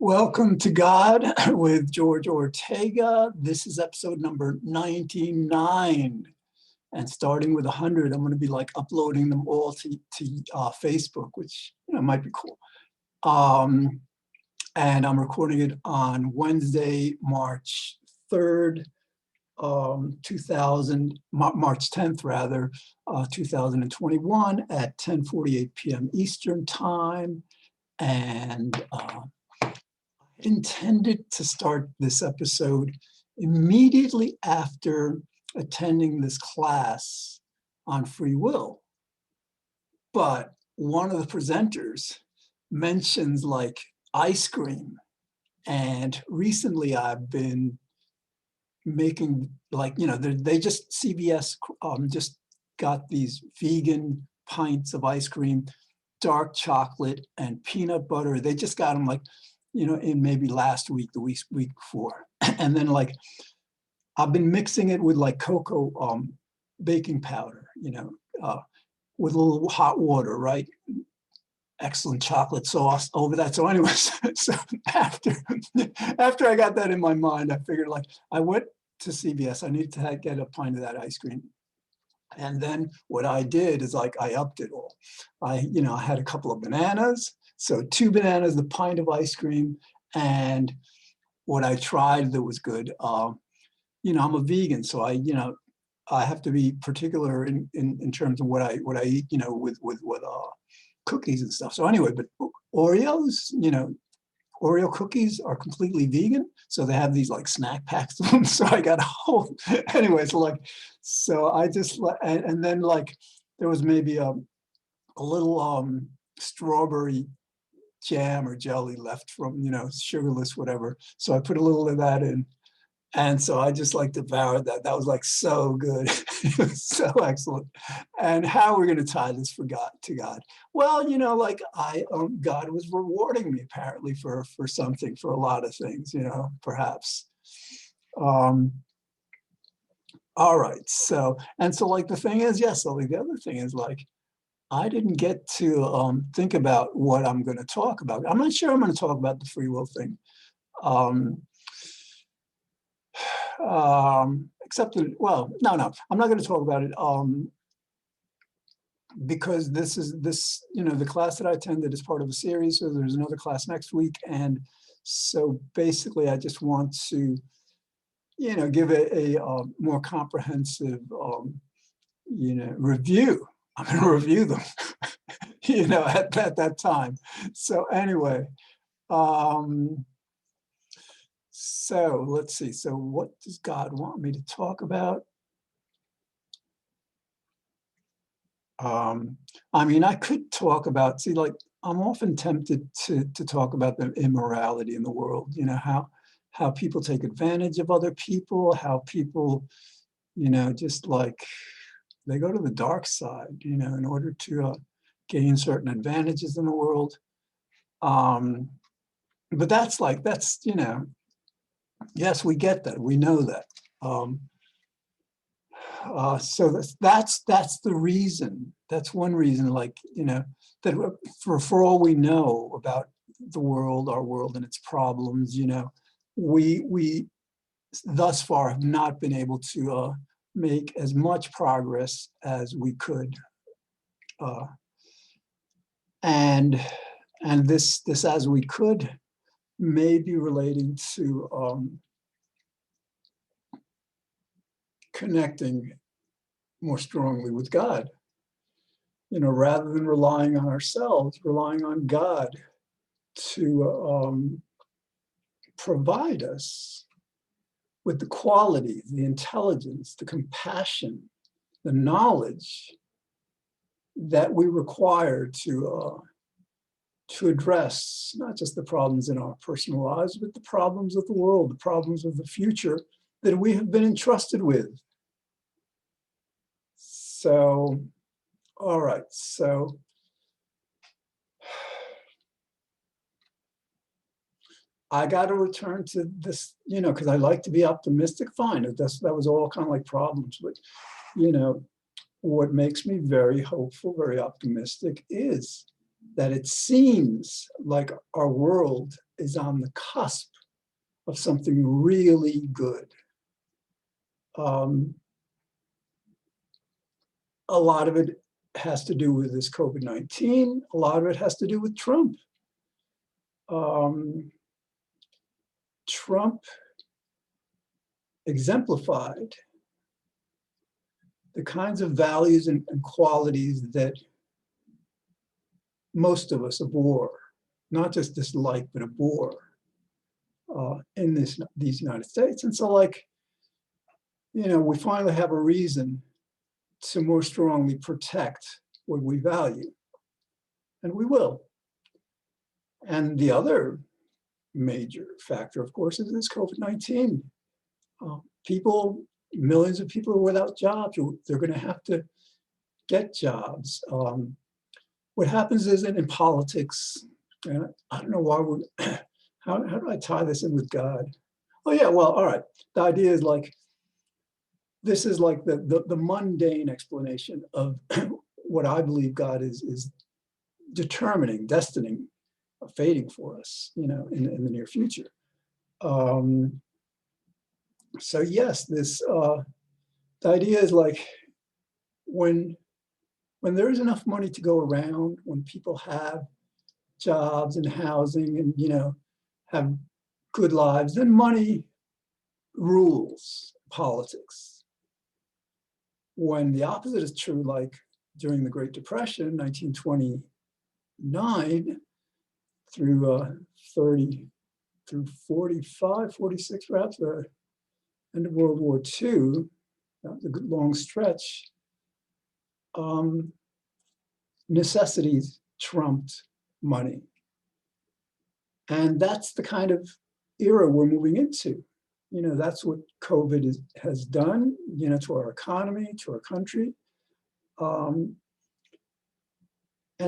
Welcome to God with George Ortega. This is episode number 99. And starting with 100, I'm going to be like uploading them all to Facebook, which might be cool. And I'm recording it on Wednesday, March 3rd, March 10th rather, 2021 at 10:48 p.m. Eastern time. And intended to start this episode immediately after attending this class on free will. But one of the presenters mentions like ice cream. And recently I've been making they just, CVS just got these vegan pints of ice cream, dark chocolate and peanut butter. They just got them in maybe last week, the week before. And then I've been mixing it with cocoa baking powder, with a little hot water, right? Excellent chocolate sauce over that. So anyways, so after I got that in my mind, I figured I went to CVS, I needed to get a pint of that ice cream. And then what I did is I upped it all. I had a couple of bananas. So 2 bananas, the pint of ice cream, and what I tried that was good. I'm a vegan, so I have to be particular in terms of what I eat, with cookies and stuff. So anyway, but Oreos, Oreo cookies are completely vegan, so they have these snack packs of them. So I got a whole anyway. So I just and then there was maybe a little strawberry jam or jelly left from, sugarless, whatever. So I put a little of that in. And so I just devoured that. That was so good. It was so excellent. And how are we going to tie this to God? Well, God was rewarding me apparently for something, for a lot of things, perhaps. All right. So the thing is, yes, so the other thing is I didn't get to think about what I'm going to talk about. I'm not sure I'm going to talk about the free will thing. Except that, well, no, I'm not going to talk about it because this, the class that I attended is part of a series. So there's another class next week. And so basically I just want to, give a more comprehensive, review. I'm going to review them, at that time. So anyway, so let's see. So what does God want me to talk about? I could talk about, I'm often tempted to talk about the immorality in the world, how people take advantage of other people, how people, just they go to the dark side, in order to gain certain advantages in the world. But that's, yes, we get that. We know that. So that's the reason. That's one reason, that for all we know about the world, our world and its problems, we thus far have not been able to make as much progress as we could. And this as we could may be relating to connecting more strongly with God, rather than relying on ourselves, relying on God to provide us with the qualities, the intelligence, the compassion, the knowledge that we require to address not just the problems in our personal lives, but the problems of the world, the problems of the future that we have been entrusted with. So, all right, so I got to return to this, because I like to be optimistic. Fine, that was all kind of problems, but what makes me very hopeful, very optimistic is that it seems like our world is on the cusp of something really good. A lot of it has to do with this COVID-19. A lot of it has to do with Trump. Trump exemplified the kinds of values and qualities that most of us abhor, not just dislike, but abhor in these United States. And so, like, we finally have a reason to more strongly protect what we value, and we will. And the other major factor, of course, is this COVID-19. Millions of people are without jobs. They're going to have to get jobs. What happens is in politics, and I don't know why how do I tie this in with God? Oh yeah, well, all right. The idea is like, this is like the mundane explanation of what I believe God is determining, destining, fating for us, in the near future. So yes, the idea is like, when there is enough money to go around, when people have jobs and housing and have good lives, then money rules politics. When the opposite is true, like during the Great Depression, 1929 through 30, through 45, 46 perhaps, the end of World War II, that was a good long stretch, necessities trumped money. And that's the kind of era we're moving into. That's what COVID has done, to our economy, to our country. And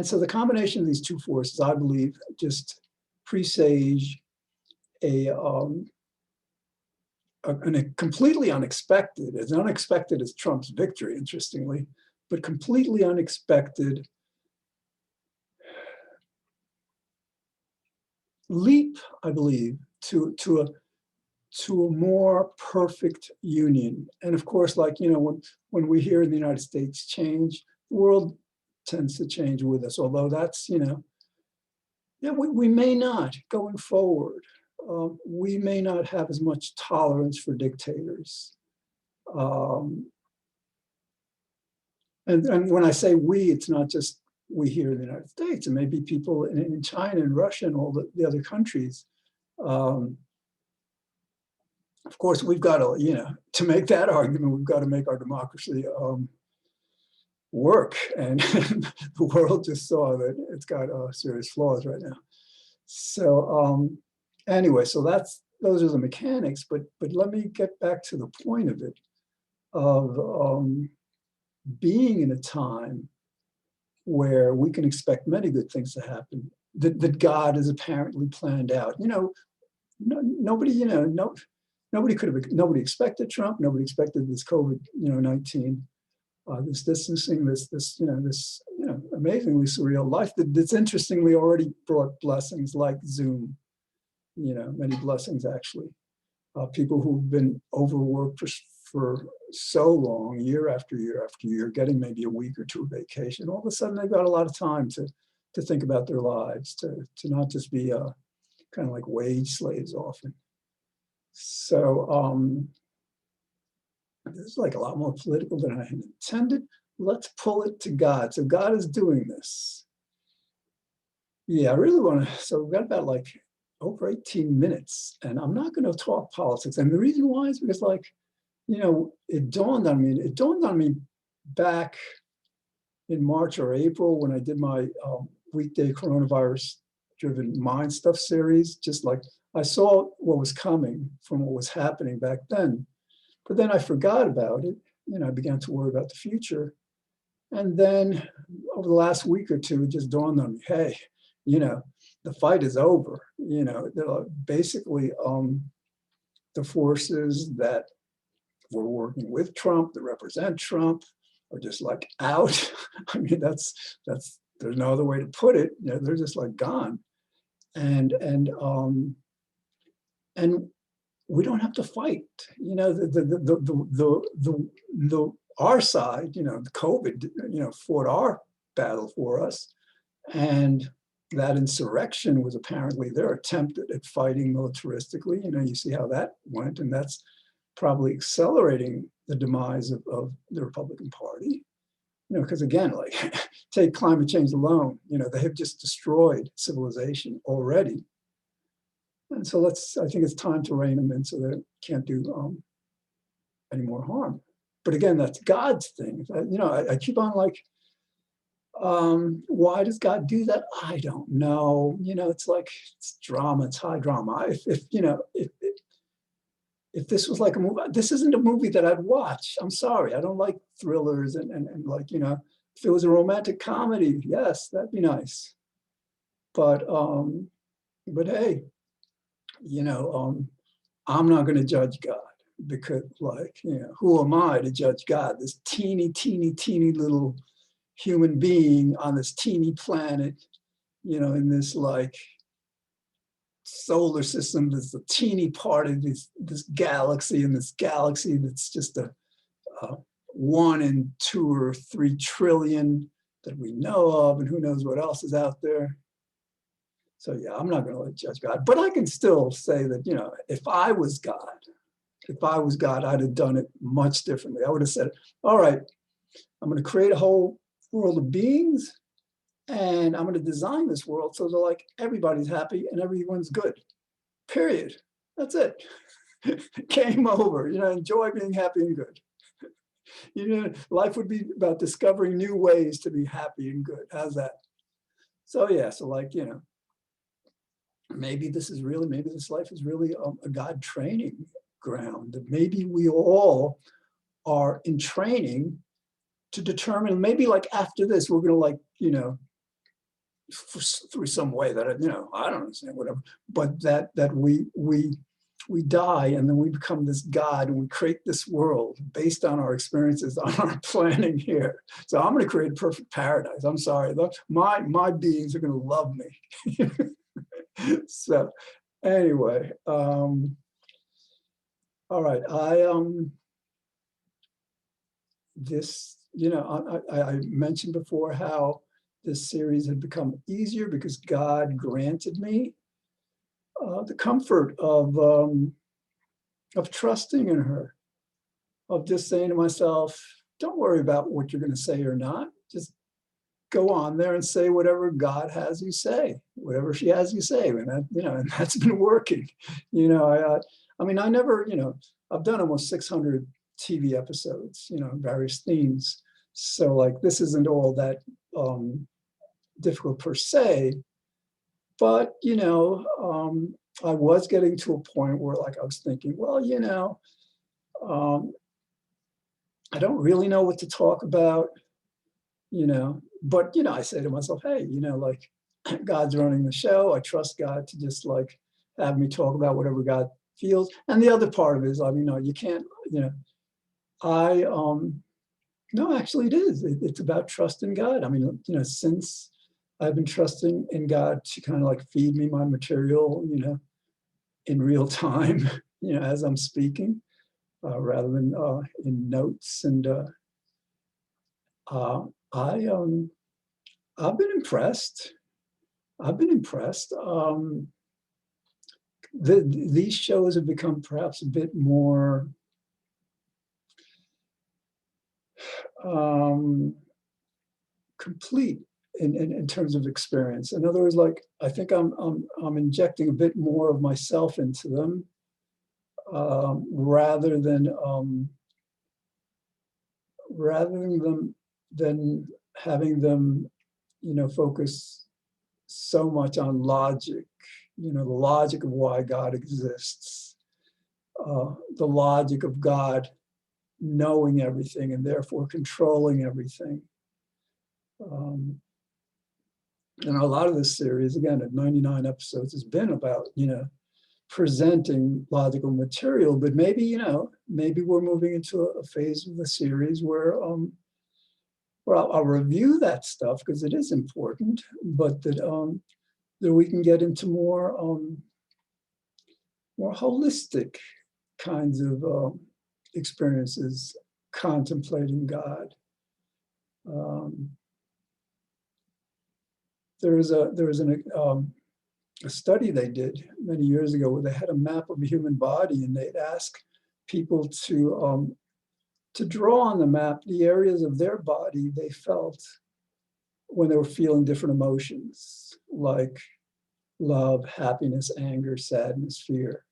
so the combination of these two forces, I believe, just presage a completely unexpected, as unexpected as Trump's victory, interestingly, but completely unexpected leap, I believe, to a more perfect union. And of course, like, when we hear in the United States change, the world tends to change with us, although that's, we may not, going forward, we may not have as much tolerance for dictators. And when I say we, it's not just we here in the United States. It may be people in China and Russia and all the other countries. Of course, we've got to, to make that argument, we've got to make our democracy work. And the world just saw that it's got serious flaws right now. So anyway, so those are the mechanics. But let me get back to the point of it, of being in a time where we can expect many good things to happen, that God has apparently planned out. Nobody expected Trump. Nobody expected this COVID-19, this distancing, this amazingly surreal life that's interestingly already brought blessings like Zoom. Many blessings actually. People who've been overworked for so long, year after year after year, getting maybe a week or two of vacation, all of a sudden they've got a lot of time to think about their lives, to not just be kind of like wage slaves often. So this is like a lot more political than I had intended. Let's pull it to God. So God is doing this. Yeah, I really want to. So we've got about like over 18 minutes, and I'm not going to talk politics. And the reason why is because, like, it dawned on me back in March or April when I did my weekday coronavirus-driven mind stuff series. Just like, I saw what was coming from what was happening back then, but then I forgot about it. I began to worry about the future. And then over the last week or two, it just dawned on me, hey, the fight is over. Basically, the forces that were working with Trump, that represent Trump, are just like out. I mean, that's there's no other way to put it. You know, they're just like gone. And we don't have to fight. You know, the our side, you know, the COVID, you know, fought our battle for us. And that insurrection was apparently their attempt at fighting militaristically. You know, you see how that went, and that's probably accelerating the demise of the Republican Party. You know, because again, like take climate change alone, you know, they have just destroyed civilization already. And so I think it's time to rein them in so they can't do any more harm. But again, that's God's thing. You know, I keep on like, why does God do that? I don't know. You know, it's like, it's drama, it's high drama. If you know, if this was like a movie, this isn't a movie that I'd watch. I'm sorry, I don't like thrillers and like, you know, if it was a romantic comedy, yes, that'd be nice. But hey, you know, I'm not going to judge God because, like, you know, who am I to judge God? This teeny, teeny, teeny little human being on this teeny planet, you know, in this like solar system that's a teeny part of this galaxy, and this galaxy that's just a 1 in 2 or 3 trillion that we know of, and who knows what else is out there. So yeah, I'm not going to judge God, but I can still say that, you know, if I was God, I'd have done it much differently. I would have said, all right, I'm going to create a whole world of beings, and I'm going to design this world so that like everybody's happy and everyone's good. Period. That's it. Game over. You know, enjoy being happy and good. You know, life would be about discovering new ways to be happy and good. How's that? So yeah, so like, you know, maybe this life is really a God training ground. That maybe we all are in training to determine, maybe like after this, we're going to like, you know, through some way that, you know, I don't understand, whatever, but that we die, and then we become this God, and we create this world based on our experiences, on our planning here. So I'm going to create a perfect paradise. I'm sorry, my beings are going to love me. So anyway, all right, this, you know, I mentioned before how this series had become easier because God granted me the comfort of trusting in her, of just saying to myself, don't worry about what you're going to say or not. Just go on there and say whatever God has you say, whatever she has you say. And that, you know, and that's been working. You know, I mean, I never, you know, I've done almost 600 TV episodes, you know, various themes. So like, this isn't all that difficult per se, but, you know, I was getting to a point where like, I was thinking, well, you know, I don't really know what to talk about, you know, but, you know, I say to myself, hey, you know, like God's running the show. I trust God to just like have me talk about whatever God feels. And the other part of it is, I mean, no, you can't, you know, no, actually it is. It's about trusting God. I mean, you know, since I've been trusting in God to kind of like feed me my material, you know, in real time, you know, as I'm speaking, rather than in notes. And I've been impressed. I've been impressed. These shows have become perhaps a bit more complete in terms of experience. In other words, like I think I'm injecting a bit more of myself into them, rather than than having them, you know, focus so much on logic, you know, the logic of why God exists, the logic of God knowing everything and therefore controlling everything. And a lot of this series, again, at 99 episodes, has been about, you know, presenting logical material, but maybe, you know, maybe we're moving into a phase of the series where well, I'll review that stuff because it is important, but that we can get into more holistic kinds of experiences contemplating God. There was a study they did many years ago where they had a map of the human body, and they'd ask people to draw on the map the areas of their body they felt when they were feeling different emotions, like love, happiness, anger, sadness, fear.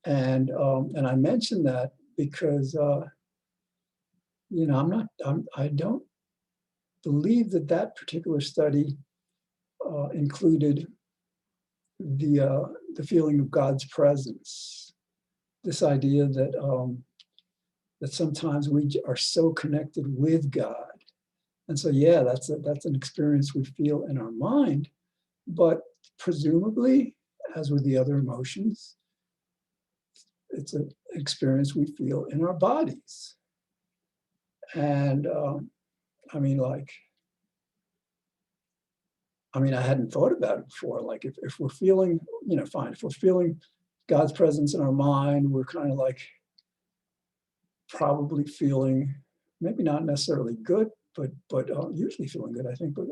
And I mentioned that because I don't believe that particular study included the feeling of God's presence. This idea that sometimes we are so connected with God, and so yeah, that's an experience we feel in our mind, but presumably, as with the other emotions, it's an experience we feel in our bodies. And I hadn't thought about it before. Like if we're feeling, fine, if we're feeling God's presence in our mind, we're kind of like probably feeling, maybe not necessarily good, but usually feeling good, I think. But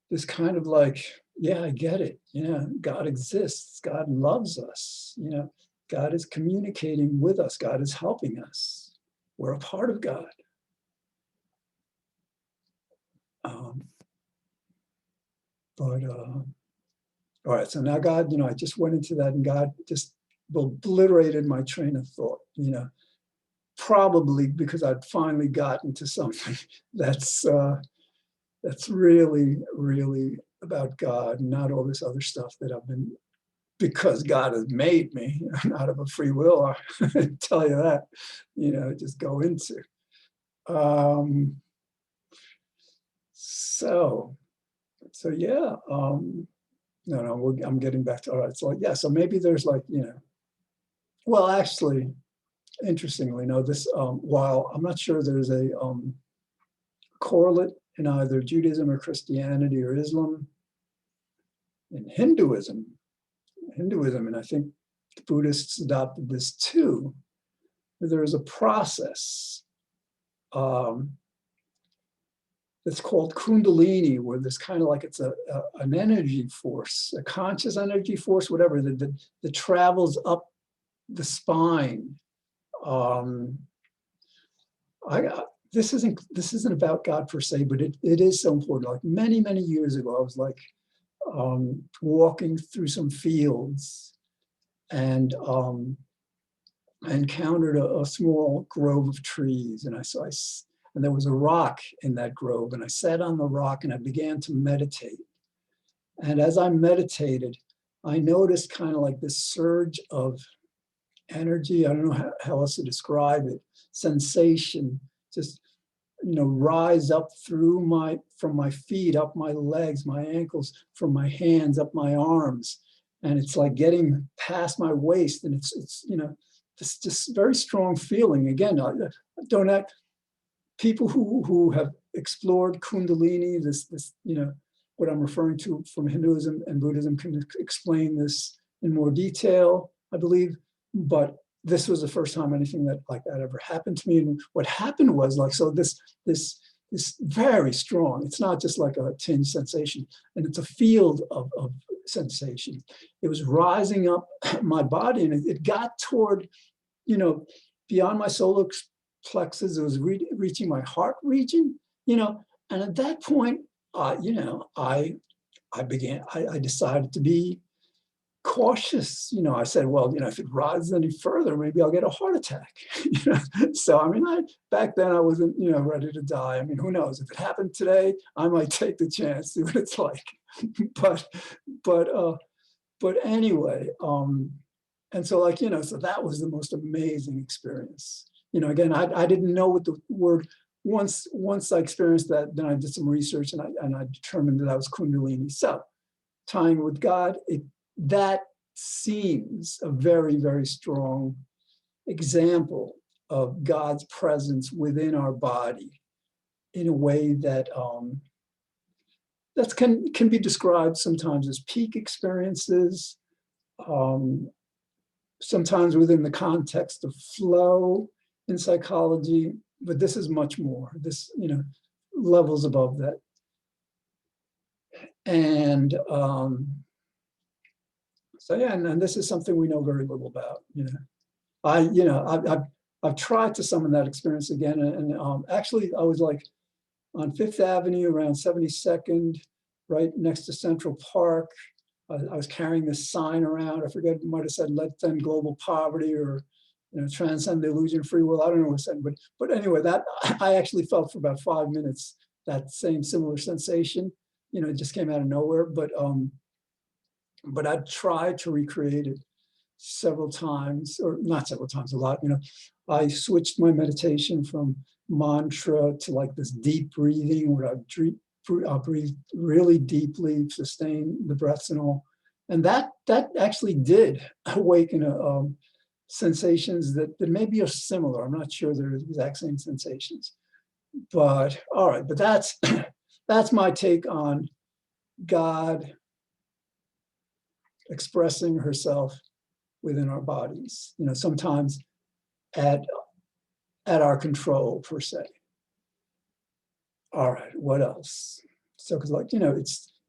this kind of like, yeah, I get it. Yeah, God exists. God loves us. God is communicating with us. God is helping us. We're a part of God. All right, so now God, I just went into that, and God just obliterated my train of thought, probably because I'd finally gotten to something that's really, really about God, and not all this other stuff that I've been, because God has made me, not of a free will, I tell you that, just go into. So yeah, no, I'm getting back to, all right, so yeah, so maybe there's like, well, actually, interestingly, this, while I'm not sure there's a correlate in either Judaism or Christianity or Islam, in Hinduism, and I think the Buddhists adopted this too, there is a process that's called Kundalini, where there's kind of like it's an energy force, a conscious energy force, whatever, that travels up the spine. This isn't about God per se, but it is so important. Like many, many years ago, I was like walking through some fields, and I encountered a small grove of trees, and and there was a rock in that grove, and I sat on the rock and I began to meditate. And as I meditated, I noticed kind of like this surge of energy. I don't know how else to describe it. Sensation, just rise up from my feet, up my legs, my ankles, from my hands, up my arms, and it's like getting past my waist, and it's this just very strong feeling. Again, don't act. People who have explored Kundalini, this what I'm referring to from Hinduism and Buddhism, can explain this in more detail, I believe. But this was the first time anything like that ever happened to me. And what happened was this very strong, it's not just like a tinge sensation, and it's a field of sensation. It was rising up my body, and it got toward, beyond my solar plexus. It was reaching my heart region, and at that point, I decided to be cautious. I said, well, if it rises any further, maybe I'll get a heart attack. So, back then I wasn't, ready to die. Who knows? If it happened today, I might take the chance, see what it's like. But anyway, and so so that was the most amazing experience. Again, I didn't know what the word, once I experienced that, then I did some research, and I determined that was Kundalini. So tying with God, that seems a very, very strong example of God's presence within our body in a way that that can be described sometimes as peak experiences, sometimes within the context of flow in psychology, but this is much more. This, levels above that. And so yeah, and this is something we know very little about. I've tried to summon that experience again, and actually I was like on Fifth Avenue around 72nd, right next to Central Park. I was carrying this sign around. I forget, it might have said "Let's End Global Poverty" or "Transcend the Illusion of Free Will." I don't know what it said, but anyway, that I actually felt for about 5 minutes that same similar sensation. It just came out of nowhere. But I tried to recreate it several times, or not several times, a lot. I switched my meditation from mantra to like this deep breathing, where I'll breathe really deeply, sustain the breaths and all. And that actually did awaken sensations that maybe are similar. I'm not sure they're the exact same sensations. But all right, but that's that's my take on God expressing herself within our bodies, sometimes at our control, per se. All right, what else? So, because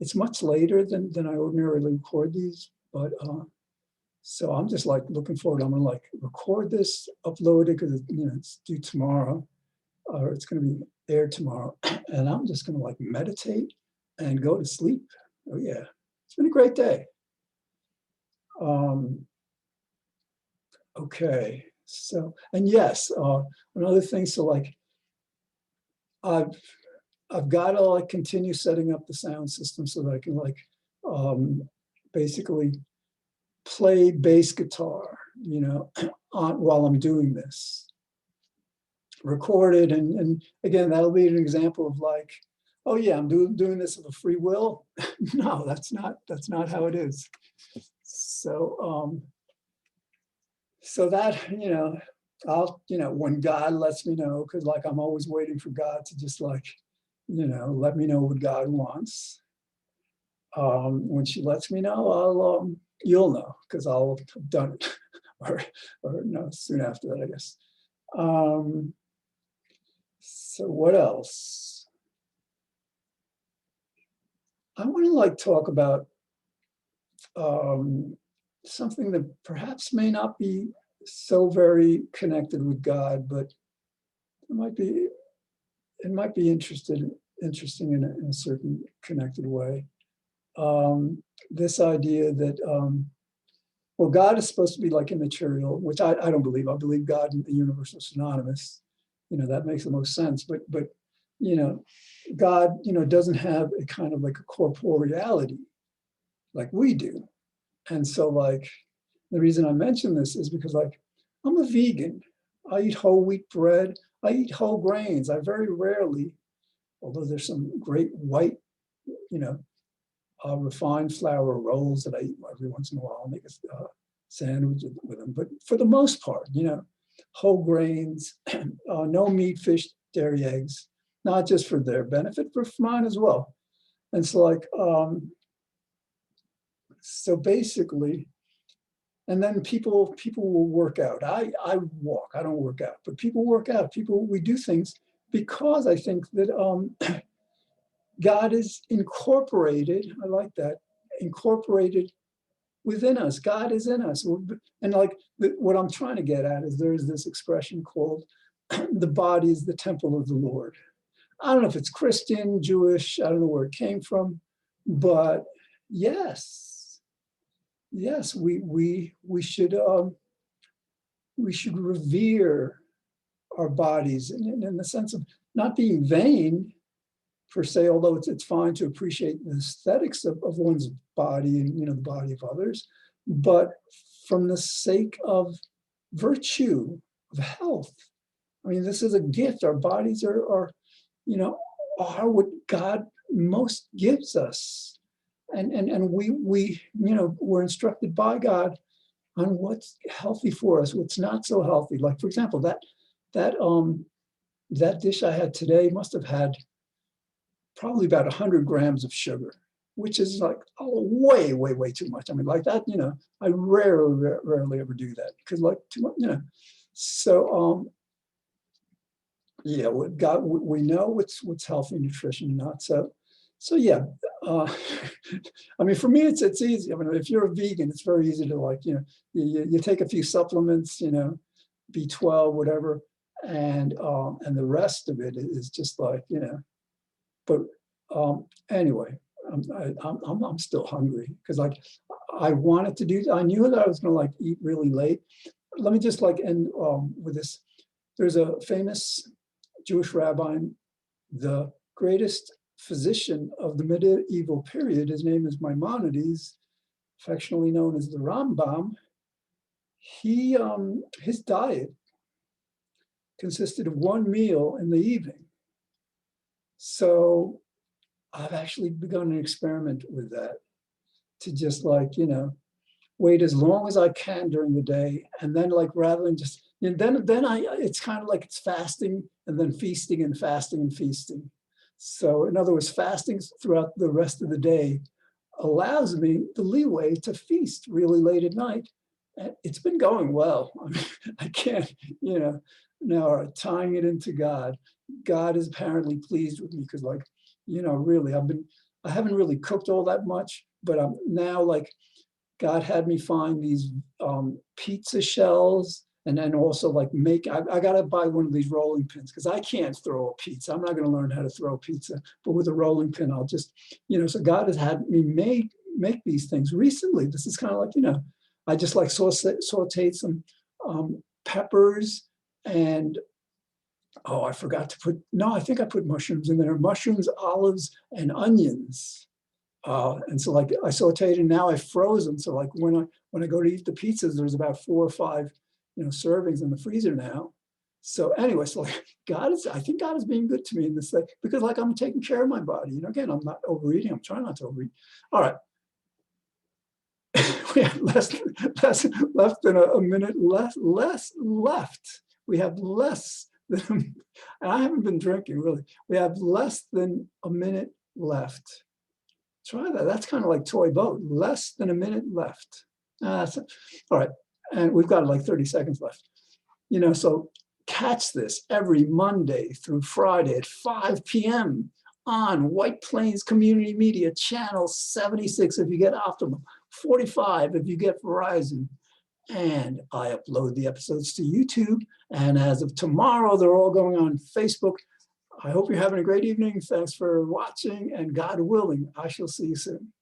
it's much later than I ordinarily record these, but so I'm just like looking forward. I'm gonna record this, upload it, because it's due tomorrow, or it's gonna be aired tomorrow, and I'm just gonna meditate and go to sleep. Oh yeah, it's been a great day. Okay, so, and yes, another thing, so I've got to continue setting up the sound system so that I can basically play bass guitar, while I'm doing this. Record it, and again, that'll be an example of oh yeah, I'm doing this of a free will. No, that's not how it is. So so that, I'll, when God lets me know, because I'm always waiting for God to just let me know what God wants. When she lets me know, you'll know, because I'll have done it, or no, soon after that, I guess. So what else? I want to talk about something that perhaps may not be so very connected with God, but it might be interesting in a certain connected way. This idea that, well, God is supposed to be immaterial, which I don't believe. I believe God and the universe are synonymous. That makes the most sense. But God, doesn't have a kind of a corporeality like we do. And so the reason I mention this is because I'm a vegan. I eat whole wheat bread. I eat whole grains. I very rarely, although there's some great white, refined flour rolls that I eat every once in a while. I'll make a sandwich with them. But for the most part, whole grains, no meat, fish, dairy, eggs, not just for their benefit, but for mine as well. And so so basically, and then people will work out. I walk, I don't work out, but people work out. We do things because I think that God is incorporated, I like that, incorporated within us. God is in us. And what I'm trying to get at is there's this expression called the body is the temple of the Lord. I don't know if it's Christian, Jewish, I don't know where it came from, but yes, we should revere our bodies in the sense of not being vain per se, although it's fine to appreciate the aesthetics of one's body and the body of others, but from the sake of virtue, of health. I mean, this is a gift. Our bodies are what God most gives us. And we're instructed by God on what's healthy for us, what's not so healthy. Like, for example, that dish I had today must have had probably about 100 grams of sugar, which is like way, way, way too much. I mean, like that, I rarely ever do that because like too much. So yeah, we know what's healthy nutrition and not. So yeah, I mean, for me, it's easy. I mean, if you're a vegan, it's very easy to like, you take a few supplements, B12, whatever, and the rest of it is just like, but anyway, I'm still hungry because like I wanted to do, I knew that I was going to like eat really late. Let me just like end with this. There's a famous Jewish rabbi, the greatest physician of the medieval period. His name is Maimonides, affectionately known as the Rambam. His diet consisted of one meal in the evening. So I've actually begun an experiment with that to just like, wait as long as I can during the day. And then like, rather than just, and then it's kind of like it's fasting and then feasting and fasting and feasting. So in other words, fasting throughout the rest of the day allows me the leeway to feast really late at night. And it's been going well. I mean, I can't, now tying it into God. God is apparently pleased with me because like, really, I haven't really cooked all that much, but I'm now like, God had me find these pizza shells and then also like I got to buy one of these rolling pins because I can't throw a pizza. I'm not going to learn how to throw a pizza, but with a rolling pin, I'll just, so God has had me make these things recently. This is kind of like, I just like sauteed some peppers and, oh, I forgot to put, no, I think I put mushrooms in there, mushrooms, olives, and onions. And so like I sauteed and now I've frozen. So like when I go to eat the pizzas, there's about 4 or 5, servings in the freezer now. So anyway, so like I think God is being good to me in this thing because like I'm taking care of my body. Again, I'm not overeating. I'm trying not to overeat. All right. We have less than a minute less left. We have less than, and I haven't been drinking really. We have less than a minute left. Try that. That's kind of like toy boat. Less than a minute left. All right. And we've got like 30 seconds left. So catch this every Monday through Friday at 5 p.m. on White Plains Community Media, channel 76 if you get Optimum, 45 if you get Verizon. And I upload the episodes to YouTube. And as of tomorrow, they're all going on Facebook. I hope you're having a great evening. Thanks for watching, and God willing, I shall see you soon.